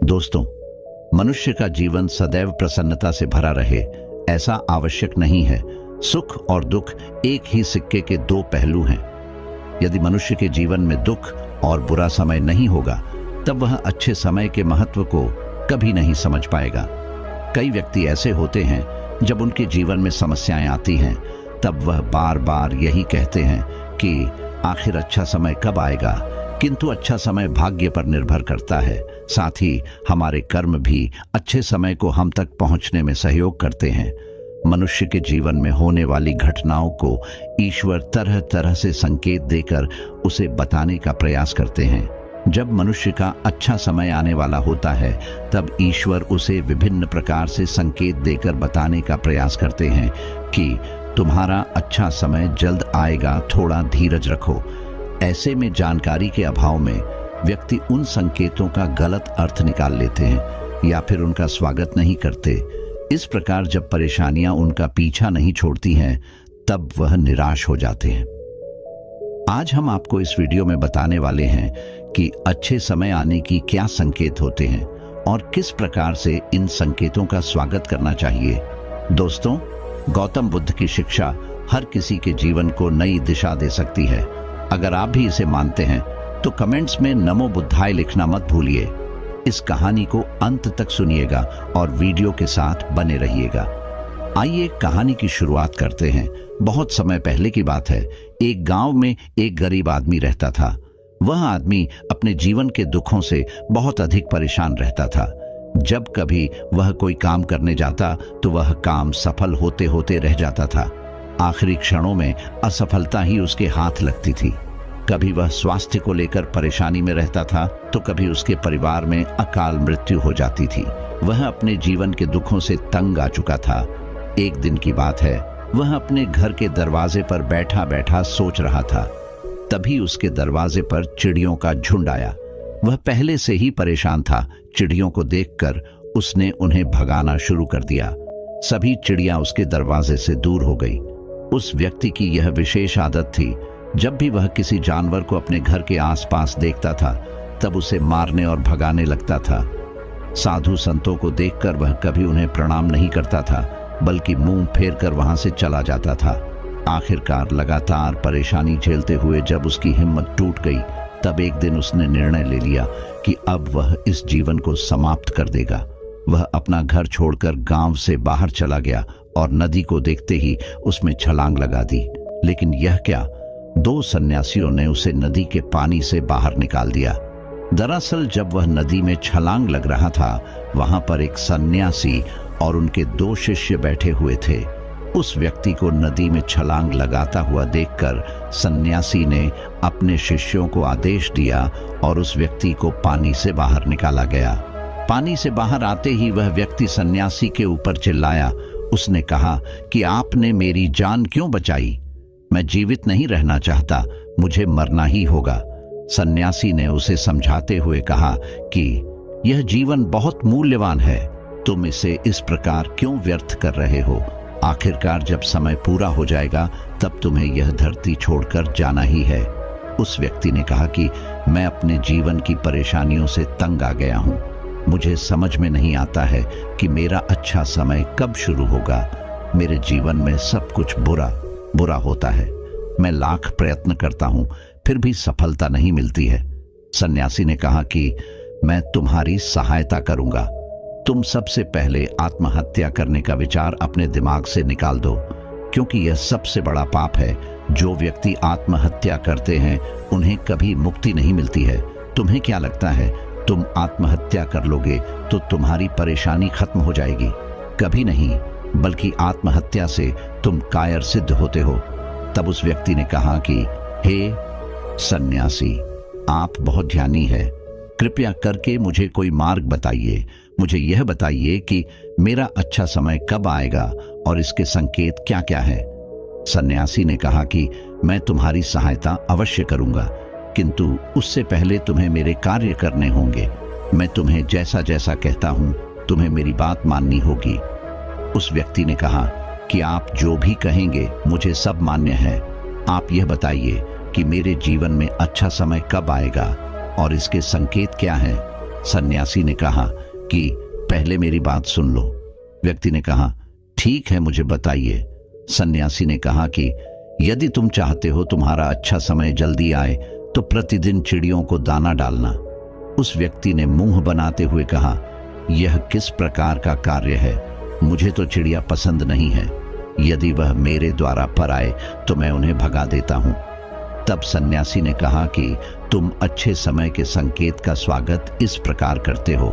दोस्तों, मनुष्य का जीवन सदैव प्रसन्नता से भरा रहे ऐसा आवश्यक नहीं है। सुख और दुख एक ही सिक्के के दो पहलू हैं। यदि मनुष्य के जीवन में दुख और बुरा समय नहीं होगा तब वह अच्छे समय के महत्व को कभी नहीं समझ पाएगा। कई व्यक्ति ऐसे होते हैं जब उनके जीवन में समस्याएं आती हैं तब वह बार बार यही कहते हैं कि आखिर अच्छा समय कब आएगा, किंतु अच्छा समय भाग्य पर निर्भर करता है। साथ ही हमारे कर्म भी अच्छे समय को हम तक पहुंचने में सहयोग करते हैं। मनुष्य के जीवन में होने वाली घटनाओं को ईश्वर तरह तरह से संकेत देकर उसे बताने का प्रयास करते हैं। जब मनुष्य का अच्छा समय आने वाला होता है तब ईश्वर उसे विभिन्न प्रकार से संकेत देकर बताने का प्रयास करते हैं कि तुम्हारा अच्छा समय जल्द आएगा, थोड़ा धीरज रखो। ऐसे में जानकारी के अभाव में व्यक्ति उन संकेतों का गलत अर्थ निकाल लेते हैं या फिर उनका स्वागत नहीं करते। इस प्रकार जब परेशानियां उनका पीछा नहीं छोड़ती हैं तब वह निराश हो जाते हैं। आज हम आपको इस वीडियो में बताने वाले हैं कि अच्छे समय आने की क्या संकेत होते हैं और किस प्रकार से इन संकेतों का स्वागत करना चाहिए। दोस्तों, गौतम बुद्ध की शिक्षा हर किसी के जीवन को नई दिशा दे सकती है। अगर आप भी इसे मानते हैं तो कमेंट्स में नमो बुद्धाय लिखना मत भूलिए। इस कहानी को अंत तक सुनिएगा और वीडियो के साथ बने रहिएगा। आइए कहानी की शुरुआत करते हैं। बहुत समय पहले की बात है। एक गांव में एक गरीब आदमी रहता था। वह आदमी अपने जीवन के दुखों से बहुत अधिक परेशान रहता था। जब कभी वह कोई काम करने जाता तो वह काम सफल होते होते रह जाता था। आखिरी क्षणों में असफलता ही उसके हाथ लगती थी। कभी वह स्वास्थ्य को लेकर परेशानी में रहता था तो कभी उसके परिवार में अकाल मृत्यु हो जाती थी। वह अपने जीवन के दुखों से तंग आ चुका था। एक दिन की बात है, वह अपने घर के दरवाजे पर बैठा बैठा सोच रहा था। तभी उसके दरवाजे पर चिड़ियों का झुंड आया। वह पहले से ही परेशान था। चिड़ियों को देखकर उसने उन्हें भगाना शुरू कर दिया। सभी चिड़ियां उसके दरवाजे से दूर हो गई। उस व्यक्ति की यह विशेष आदत थी, जब भी वह किसी जानवर को अपने घर के आसपास देखता था तब उसे मारने और भगाने लगता था। साधु संतों को देखकर वह कभी उन्हें प्रणाम नहीं करता था, बल्कि मुंह फेर कर वहां से चला जाता था। आखिरकार लगातार परेशानी झेलते हुए जब उसकी हिम्मत टूट गई तब एक दिन उसने निर्णय ले लिया कि अब वह इस जीवन को समाप्त कर देगा। वह अपना घर छोड़कर गांव से बाहर चला गया और नदी को देखते ही उसमें छलांग लगा दी। लेकिन यह क्या, दो सन्यासियों ने उसे नदी के पानी से बाहर निकाल दिया। दरअसल जब वह नदी में छलांग लग रहा था वहां पर एक सन्यासी और उनके दो शिष्य बैठे हुए थे। उस व्यक्ति को नदी में छलांग लगाता हुआ देखकर सन्यासी ने अपने शिष्यों को आदेश दिया और उस व्यक्ति को पानी से बाहर निकाला गया। पानी से बाहर आते ही वह व्यक्ति सन्यासी के ऊपर चिल्लाया। उसने कहा कि आपने मेरी जान क्यों बचाई? मैं जीवित नहीं रहना चाहता, मुझे मरना ही होगा। सन्यासी ने उसे समझाते हुए कहा कि यह जीवन बहुत मूल्यवान है, तुम इसे इस प्रकार क्यों व्यर्थ कर रहे हो? आखिरकार जब समय पूरा हो जाएगा तब तुम्हें यह धरती छोड़कर जाना ही है। उस व्यक्ति ने कहा कि मैं अपने जीवन की परेशानियों से तंग आ गया हूं। मुझे समझ में नहीं आता है कि मेरा अच्छा समय कब शुरू होगा। मेरे जीवन में सब कुछ बुरा होता है। मैं लाख प्रयत्न करता हूं फिर भी सफलता नहीं मिलती है। सन्यासी ने कहा कि मैं तुम्हारी सहायता करूंगा। तुम सबसे पहले आत्महत्या करने का विचार अपने दिमाग से निकाल दो, क्योंकि यह सबसे बड़ा पाप है। जो व्यक्ति आत्महत्या करते हैं उन्हें कभी मुक्ति नहीं मिलती है। तुम्हें क्या लगता है तुम आत्महत्या कर लोगे तो तुम्हारी परेशानी खत्म हो जाएगी? कभी नहीं, बल्कि आत्महत्या से तुम कायर सिद्ध होते हो। तब उस व्यक्ति ने कहा कि हे सन्यासी, आप बहुत ध्यानी है, कृपया करके मुझे कोई मार्ग बताइए। मुझे यह बताइए कि मेरा अच्छा समय कब आएगा और इसके संकेत क्या क्या है। सन्यासी ने कहा कि मैं तुम्हारी सहायता अवश्य करूंगा, किंतु उससे पहले तुम्हें मेरे कार्य करने होंगे। मैं तुम्हें जैसा जैसा कहता हूं तुम्हें मेरी बात माननी होगी। उस व्यक्ति ने कहा कि आप जो भी कहेंगे मुझे सब मान्य है। आप यह बताइए कि मेरे जीवन में अच्छा समय कब आएगा और इसके संकेत क्या हैं। सन्यासी ने कहा कि पहले मेरी बात सुन लो। व्यक्ति ने कहा, ठीक है, मुझे बताइए। सन्यासी ने कहा कि यदि तुम चाहते हो तुम्हारा अच्छा समय जल्दी आए तो प्रतिदिन चिड़ियों को दाना डालना। उस व्यक्ति ने मुंह बनाते हुए कहा, यह किस प्रकार का कार्य है? मुझे तो चिड़िया पसंद नहीं है। यदि वह मेरे द्वारा पर आए तो मैं उन्हें भगा देता हूं। तब सन्यासी ने कहा कि तुम अच्छे समय के संकेत का स्वागत इस प्रकार करते हो।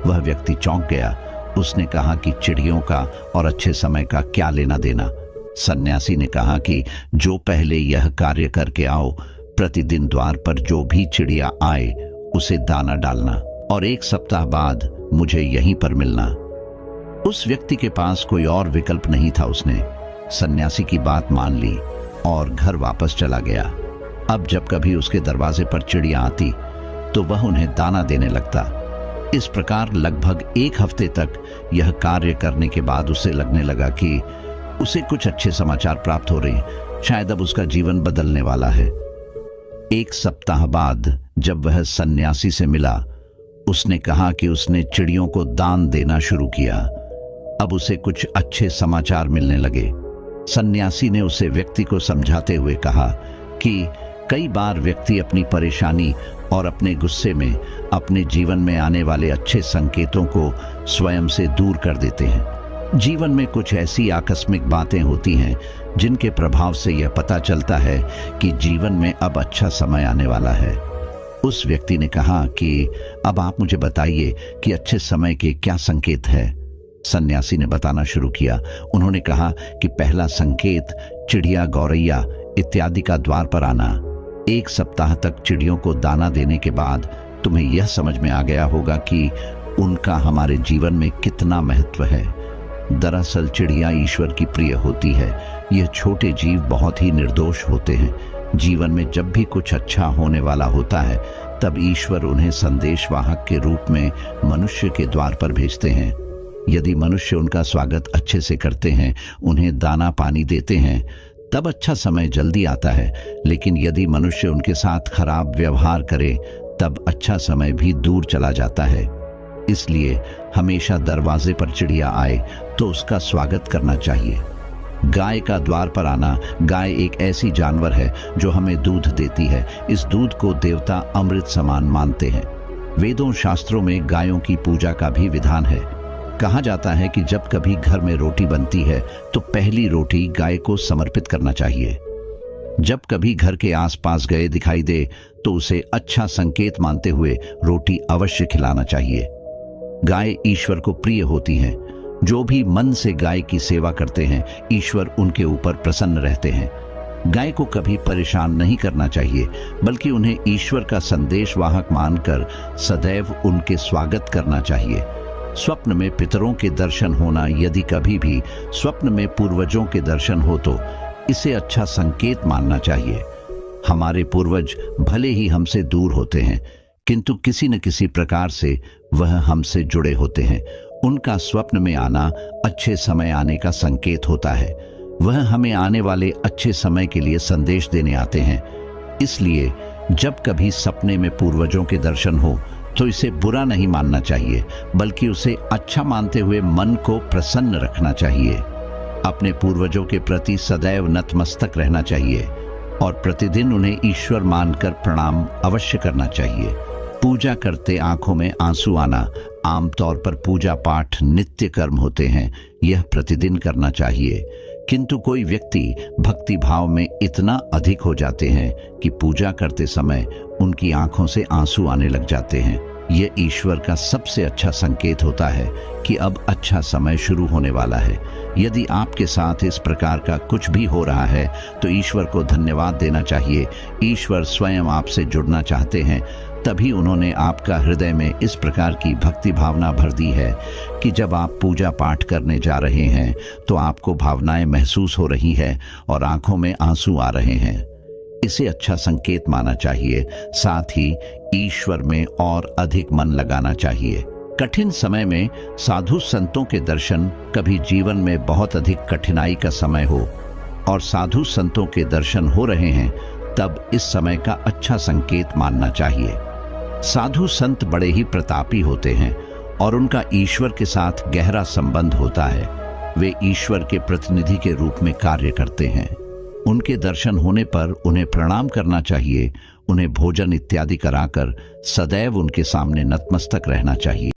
वह व्यक्ति चौंक गया। उसने कहा कि चिड़ियों का और अच्छे समय का क्या लेना देना? सन्यासी ने कहा कि जो पहले यह कार्य करके आओ, प्रतिदिन द्वार पर जो भी चिड़िया आए उसे दाना डालना और 1 सप्ताह बाद मुझे यहीं पर मिलना। उस व्यक्ति के पास कोई और विकल्प नहीं था। उसने सन्यासी की बात मान ली और घर वापस चला गया। अब जब कभी उसके दरवाजे पर चिड़िया आती तो वह उन्हें दाना देने लगता। इस प्रकार लगभग 1 हफ्ते तक यह कार्य करने के बाद उसे लगने लगा कि उसे कुछ अच्छे समाचार प्राप्त हो रहे हैं। शायद अब उसका जीवन बदलने वाला है। 1 सप्ताह बाद जब वह सन्यासी से मिला, उसने कहा कि उसने चिड़ियों को दान देना शुरू किया। अब उसे कुछ अच्छे समाचार मिलने लगे। सन्यासी ने उसे व्यक्ति को समझाते हुए कहा कि कई बार व्यक्ति अपनी परेशानी और अपने गुस्से में अपने जीवन में आने वाले अच्छे संकेतों को स्वयं से दूर कर देते हैं। जीवन में कुछ ऐसी आकस्मिक बातें होती हैं जिनके प्रभाव से यह पता चलता है कि जीवन में अब अच्छा समय आने वाला है। उस व्यक्ति ने कहा कि अब आप मुझे बताइए कि अच्छे समय के क्या संकेत है। सन्यासी ने बताना शुरू किया। उन्होंने कहा कि पहला संकेत चिड़िया, गौरैया इत्यादि का द्वार पर आना। 1 सप्ताह तक चिड़ियों को दाना देने के बाद तुम्हें यह समझ में आ गया होगा कि उनका हमारे जीवन में कितना महत्व है। दरअसल चिड़िया ईश्वर की प्रिय होती है। यह छोटे जीव बहुत ही निर्दोष होते हैं। जीवन में जब भी कुछ अच्छा होने वाला होता है तब ईश्वर उन्हें संदेशवाहक के रूप में मनुष्य के द्वार पर भेजते हैं। यदि मनुष्य उनका स्वागत अच्छे से करते हैं, उन्हें दाना पानी देते हैं, तब अच्छा समय जल्दी आता है। लेकिन यदि मनुष्य उनके साथ खराब व्यवहार करे तब अच्छा समय भी दूर चला जाता है। इसलिए हमेशा दरवाजे पर चिड़िया आए तो उसका स्वागत करना चाहिए। गाय का द्वार पर आना। गाय एक ऐसी जानवर है जो हमें दूध देती है। इस दूध को देवता अमृत समान मानते हैं। वेदों शास्त्रों में गायों की पूजा का भी विधान है। कहा जाता है कि जब कभी घर में रोटी बनती है तो पहली रोटी गाय को समर्पित करना चाहिए। जब कभी घर के आसपास गाय दिखाई दे तो उसे अच्छा संकेत मानते हुए रोटी अवश्य खिलाना चाहिए। गाय ईश्वर को प्रिय होती हैं। जो भी मन से गाय की सेवा करते हैं, ईश्वर उनके ऊपर प्रसन्न रहते हैं। गाय को कभी परेशान नहीं करना चाहिए, बल्कि उन्हें ईश्वर का संदेशवाहक मानकर सदैव उनके स्वागत करना चाहिए। स्वप्न में पितरों के दर्शन होना। यदि कभी भी स्वप्न में पूर्वजों के दर्शन हो तो इसे अच्छा संकेत मानना चाहिए। हमारे पूर्वज भले ही हमसे दूर होते हैं, किंतु किसी न किसी प्रकार से वह हमसे जुड़े होते हैं। उनका स्वप्न में आना अच्छे समय आने का संकेत होता है। वह हमें आने वाले अच्छे समय के लिए संदेश देने आते हैं। इसलिए जब कभी सपने में पूर्वजों के दर्शन हो तो इसे बुरा नहीं मानना चाहिए, बल्कि उसे अच्छा मानते हुए मन को प्रसन्न रखना चाहिए। अपने पूर्वजों के प्रति सदैव नतमस्तक रहना चाहिए और प्रतिदिन उन्हें ईश्वर मानकर प्रणाम अवश्य करना चाहिए। पूजा करते आंखों में आंसू आना। आमतौर पर पूजा पाठ नित्य कर्म होते हैं, यह प्रतिदिन करना चाहिए। किंतु कोई व्यक्ति भक्ति भाव में इतना अधिक हो जाते हैं कि पूजा करते समय उनकी आंखों से आंसू आने लग जाते हैं। यह ईश्वर का सबसे अच्छा संकेत होता है कि अब अच्छा समय शुरू होने वाला है। यदि आपके साथ इस प्रकार का कुछ भी हो रहा है तो ईश्वर को धन्यवाद देना चाहिए। ईश्वर स्वयं आपसे जुड़ना चाहते हैं, तभी उन्होंने आपका हृदय में इस प्रकार की भक्ति भावना भर दी है कि जब आप पूजा पाठ करने जा रहे हैं तो आपको भावनाएं महसूस हो रही है और आंखों में आंसू आ रहे हैं। इसे अच्छा संकेत माना चाहिए। साथ ही ईश्वर में और अधिक मन लगाना चाहिए। कठिन समय में साधु संतों के दर्शन। कभी जीवन में बहुत अधिक कठिनाई का समय हो और साधु संतों के दर्शन हो रहे हैं, तब इस समय का अच्छा संकेत मानना चाहिए। साधु संत बड़े ही प्रतापी होते हैं और उनका ईश्वर के साथ गहरा संबंध होता है। वे ईश्वर के प्रतिनिधि के रूप में कार्य करते हैं। उनके दर्शन होने पर उन्हें प्रणाम करना चाहिए, उन्हें भोजन इत्यादि कराकर सदैव उनके सामने नतमस्तक रहना चाहिए।